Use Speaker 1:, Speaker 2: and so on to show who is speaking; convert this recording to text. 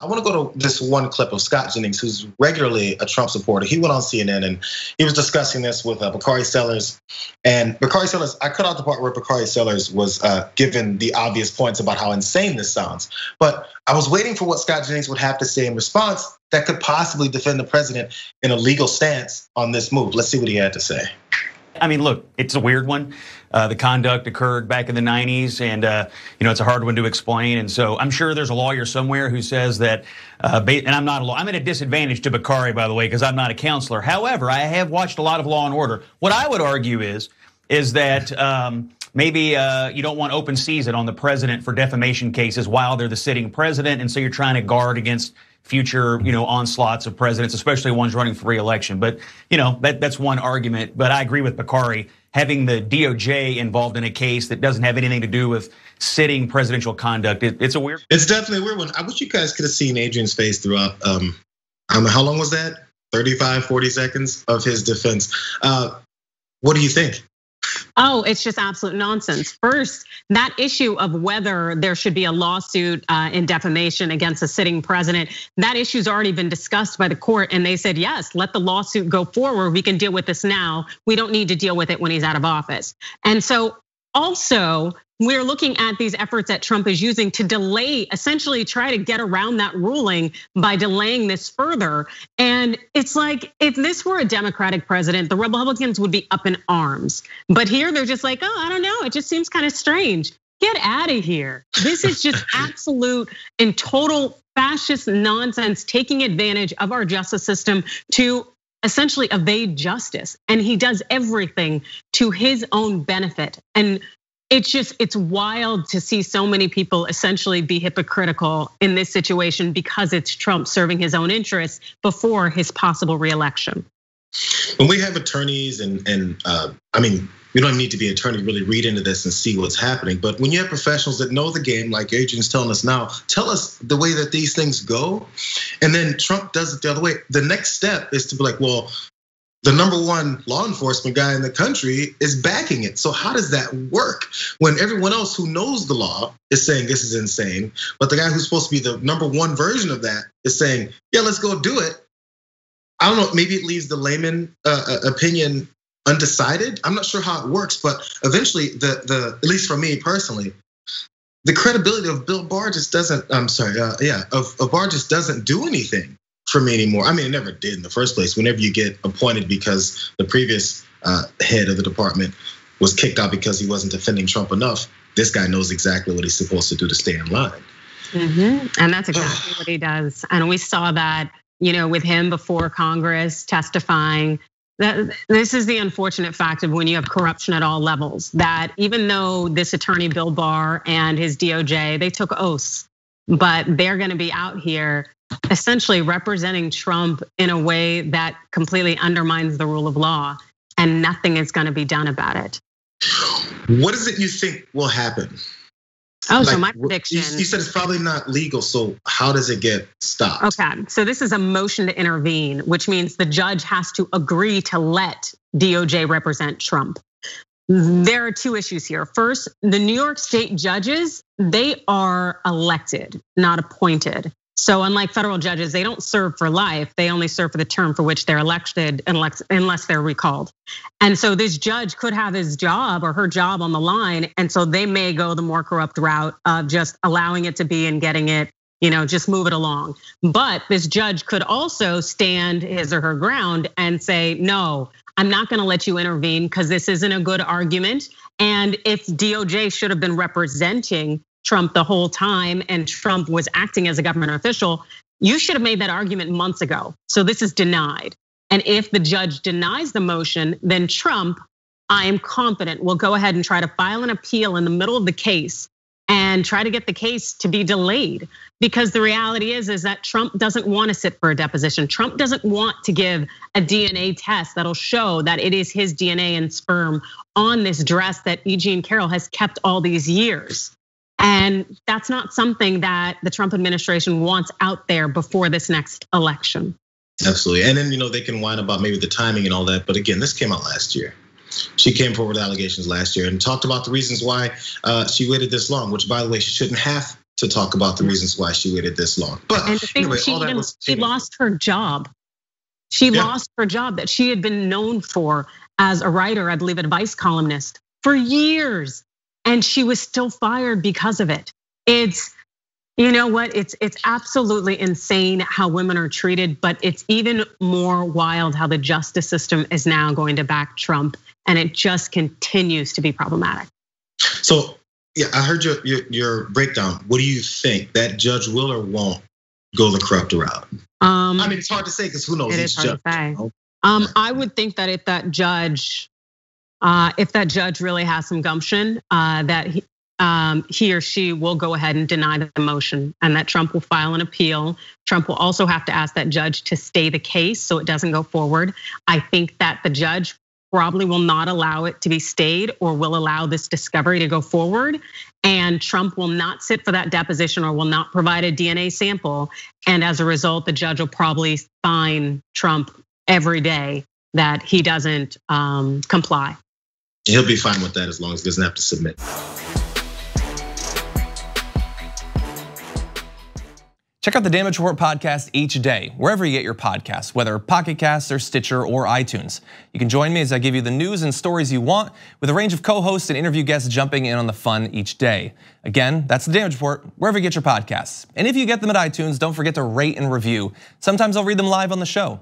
Speaker 1: I want to go to this one clip of Scott Jennings, who's regularly a Trump supporter. He went on CNN and he was discussing this with Bakari Sellers. And Bakari Sellers, I cut out the part where Bakari Sellers was given the obvious points about how insane this sounds. But I was waiting for what Scott Jennings would have to say in response that could possibly defend the president in a legal stance on this move. Let's see what he had to say.
Speaker 2: I mean, look, it's a weird one. The conduct occurred back in the 90s, and it's a hard one to explain. And so I'm sure there's a lawyer somewhere who says that, and I'm not a lawyer. I'm at a disadvantage to Bakari, by the way, because I'm not a counselor. However, I have watched a lot of Law and Order. What I would argue is that maybe you don't want open season on the president for defamation cases while they're the sitting president, and so you're trying to guard against future, onslaughts of presidents, especially ones running for re-election. But that's one argument. But I agree with Bakari. Having the DOJ involved in a case that doesn't have anything to do with sitting presidential conduct, it's a weird.
Speaker 1: It's definitely a weird one. I wish you guys could have seen Adrian's face throughout. How long was that? 35, 40 seconds of his defense. What do you think?
Speaker 3: Oh, it's just absolute nonsense. First, that issue of whether there should be a lawsuit in defamation against a sitting president, that issue's already been discussed by the court, and they said, yes, let the lawsuit go forward. We can deal with this now. We don't need to deal with it when he's out of office. And so also, we're looking at these efforts that Trump is using to delay, essentially try to get around that ruling by delaying this further. And it's like, if this were a Democratic president, the Republicans would be up in arms. But here they're just like, oh, I don't know, it just seems kind of strange. Get out of here. This is just absolute and total fascist nonsense, taking advantage of our justice system to essentially evade justice. And he does everything to his own benefit. And it's wild to see so many people essentially be hypocritical in this situation because it's Trump serving his own interests before his possible reelection.
Speaker 1: When we have attorneys and I mean, you don't need to be an attorney to really read into this and see what's happening. But when you have professionals that know the game, like Adrian's telling us now, tell us the way that these things go. And then Trump does it the other way. The next step is to be like, well, the #1 law enforcement guy in the country is backing it. So how does that work when everyone else who knows the law is saying this is insane, but the guy who's supposed to be the #1 version of that is saying, yeah, let's go do it. I don't know, maybe it leaves the layman opinion undecided. I'm not sure how it works, but eventually at least for me personally, the credibility of Bill Barr just doesn't, of Barr just doesn't do anything for me anymore. I mean, it never did in the first place. Whenever you get appointed because the previous head of the department was kicked out because he wasn't defending Trump enough, this guy knows exactly what he's supposed to do to stay in line.
Speaker 3: And that's exactly what he does. And we saw that, with him before Congress testifying. That this is the unfortunate fact of when you have corruption at all levels, that even though this attorney Bill Barr and his DOJ, they took oaths, but they're gonna be out here essentially representing Trump in a way that completely undermines the rule of law, and nothing is gonna be done about it.
Speaker 1: What is it you think will happen?
Speaker 3: Oh, so my prediction.
Speaker 1: You said it's probably not legal, so how does it get stopped?
Speaker 3: Okay, so this is a motion to intervene, which means the judge has to agree to let DOJ represent Trump. There are two issues here. First, the New York State judges, they are elected, not appointed. So unlike federal judges, they don't serve for life. They only serve for the term for which they're elected unless they're recalled. And so this judge could have his job or her job on the line. And so they may go the more corrupt route of just allowing it to be and getting it, just move it along. But this judge could also stand his or her ground and say, no, I'm not gonna let you intervene because this isn't a good argument. And if DOJ should have been representing Trump the whole time and Trump was acting as a government official, you should have made that argument months ago. So this is denied. And if the judge denies the motion, then Trump, I am confident, will go ahead and try to file an appeal in the middle of the case and try to get the case to be delayed. Because the reality is that Trump doesn't want to sit for a deposition. Trump doesn't want to give a DNA test that'll show that it is his DNA and sperm on this dress that E.G. and Carroll has kept all these years. And that's not something that the Trump administration wants out there before this next election.
Speaker 1: Absolutely, and then they can whine about maybe the timing and all that, but again, this came out last year. She came forward with allegations last year and talked about the reasons why she waited this long, which by the way, she shouldn't have to talk about the reasons why she waited this long. But
Speaker 3: and
Speaker 1: anyway,
Speaker 3: she lost her job. She lost her job that she had been known for as a writer, I believe, advice columnist for years, and she was still fired because of it. It's, you know what? It's absolutely insane how women are treated, but it's even more wild how the justice system is now going to back Trump, and it just continues to be problematic.
Speaker 1: So, yeah, I heard your breakdown. What do you think? That judge will or won't go the corrupt route? I mean, it's hard to say because who knows?
Speaker 3: It is hard to say. I would think that if that judge really has some gumption, that he or she will go ahead and deny the motion, and that Trump will file an appeal. Trump will also have to ask that judge to stay the case so it doesn't go forward. I think that the judge probably will not allow it to be stayed or will allow this discovery to go forward. And Trump will not sit for that deposition or will not provide a DNA sample. And as a result, the judge will probably fine Trump every day that he doesn't comply.
Speaker 1: He'll be fine with that as long as he doesn't have to submit.
Speaker 4: Check out the Damage Report podcast each day, wherever you get your podcasts, whether Pocket Casts or Stitcher or iTunes. You can join me as I give you the news and stories you want, with a range of co-hosts and interview guests jumping in on the fun each day. Again, that's the Damage Report, wherever you get your podcasts. And if you get them at iTunes, don't forget to rate and review. Sometimes I'll read them live on the show.